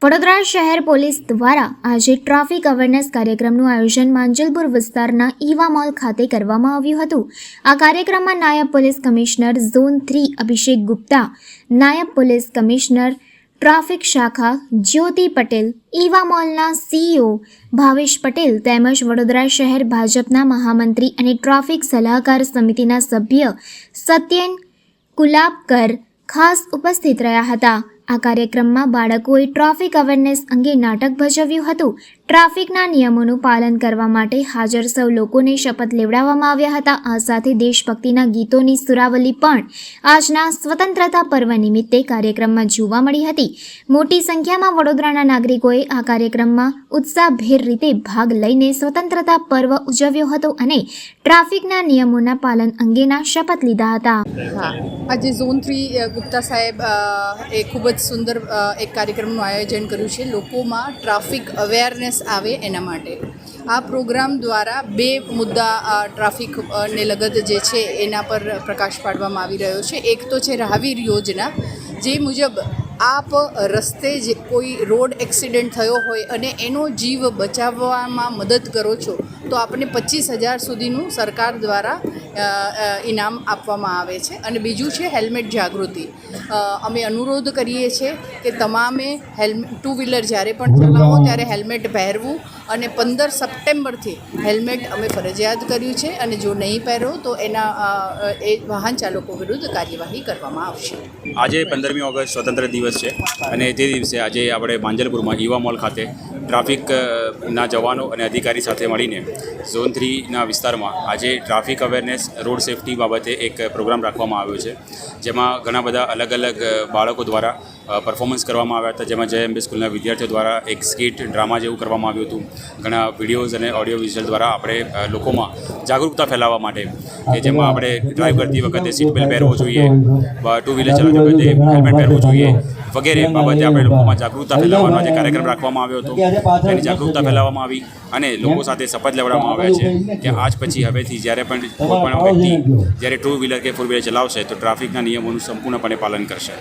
વડોદરા શહેર પોલીસ દ્વારા આજે ટ્રાફિક અવેરનેસ કાર્યક્રમનું આયોજન માંજલપુર વિસ્તારના ઈવા મોલ ખાતે કરવામાં આવ્યું હતું। આ કાર્યક્રમમાં નાયબ પોલીસ કમિશનર ઝોન 3 અભિષેક ગુપ્તા, નાયબ પોલીસ કમિશનર ટ્રાફિક શાખા જ્યોતિ પટેલ, ઈવા મોલના સીઈઓ ભાવેશ પટેલ તેમજ વડોદરા શહેર ભાજપના મહામંત્રી અને ટ્રાફિક સલાહકાર સમિતિના સભ્ય સત્યેન કુલાબકર ખાસ ઉપસ્થિત રહ્યા હતા। આ કાર્યક્રમમાં બાળકોએ ટ્રાફિક અવેરનેસ અંગે નાટક ભજવ્યું હતું। ટ્રાફિકના નિયમોનું પાલન કરવા માટે હાજર સૌ લોકોને શપથ લેવડાવવામાં આવ્યા હતા। આ સાથે દેશભક્તિના ગીતોની સુરાવલી પણ આજના સ્વતંત્રતા પર્વ નિમિત્તે કાર્યક્રમમાં જોવા મળી હતી। મોટી સંખ્યામાં વડોદરાના નાગરિકોએ આ કાર્યક્રમમાં ઉત્સાહભેર રીતે ભાગ લઈને સ્વતંત્રતા પર્વ ઉજવ્યો હતો અને ટ્રાફિકના નિયમોના પાલન અંગેના શપથ લીધા હતા। આજે ઝોન 3 ગુપ્તા સાહેબ એ ખૂબ જ સુંદર એક કાર્યક્રમનું આયોજન કર્યું છે લોકોમાં ટ્રાફિક અવેરનેસ આવે એના માટે। આ પ્રોગ્રામ દ્વારા બે મુદ્દા ટ્રાફિકને લગત જે છે એના પર પ્રકાશ પાડવામાં આવી રહ્યો છે। એક તો છે રાહવીર યોજના, જે મુજબ આપ રસ્તે જે કોઈ રોડ એક્સિડન્ટ થયો હોય અને એનો જીવ બચાવવામાં મદદ કરો છો તો આપને 25,000 સુધીનું સરકાર દ્વારા ઇનામ આપવામાં આવે છે। અને બીજું છે હેલ્મેટ જાગૃતિ। અમે અનુરોધ કરીએ છીએ કે તમામે ટુ વ્હીલર જ્યારે પણ ચલાવો ત્યારે હેલ્મેટ પહેરવું અને 15 સપ્ટેમ્બરથી હેલ્મેટ અમે ફરજિયાત કર્યું છે અને જો નહીં પહેરો તો એના એ વાહન ચાલકો વિરુદ્ધ કાર્યવાહી કરવામાં આવશે। આજે 15મી ઓગસ્ટ સ્વતંત્ર દિવસ છે અને તે દિવસે આજે આપણે માંજલપુરમાં ઈવા મોલ ખાતે ટ્રાફિકના જવાનો અને અધિકારી સાથે મળીને ઝોન 3ના વિસ્તારમાં આજે ટ્રાફિક અવેરનેસ રોડ સેફટી બાબતે એક પ્રોગ્રામ રાખવામાં આવ્યો છે, જેમાં ઘણા બધા અલગ અલગ બાળકો દ્વારા પરફોર્મન્સ કરવામાં આવ્યા હતા, જેમાં JMB સ્કૂલના વિદ્યાર્થીઓ દ્વારા એક સ્કિટ ડ્રામા જેવું કરવામાં આવ્યું હતું। ઘણા વિડીયોઝ અને ઓડિયો વિઝ્યુઅલ દ્વારા આપણે લોકોમાં જાગૃતતા ફેલાવવા માટે કે જેમાં આપણે ડ્રાઈવ કરતી વખતે સીટ બેલ્ટ પહેરવો જોઈએ, ટુ વ્હીલર ચલાવતી વખતે હેલ્મેટ પહેરવું જોઈએ વગેરે બાબતે આપણે લોકોમાં જાગૃતતા ફેલાવવાનો આજે કાર્યક્રમ રાખવામાં આવ્યો હતો। તેની જાગૃતતા ફેલાવવામાં આવી અને લોકો સાથે શપથ લેવડાવવામાં આવ્યા છે કે આજ પછી હવેથી જ્યારે પણ કોઈ પણ વ્યક્તિ જ્યારે ટુ વ્હીલર કે ફોર વ્હીલર ચલાવશે તો ટ્રાફિકના નિયમોનું સંપૂર્ણપણે પાલન કરશે।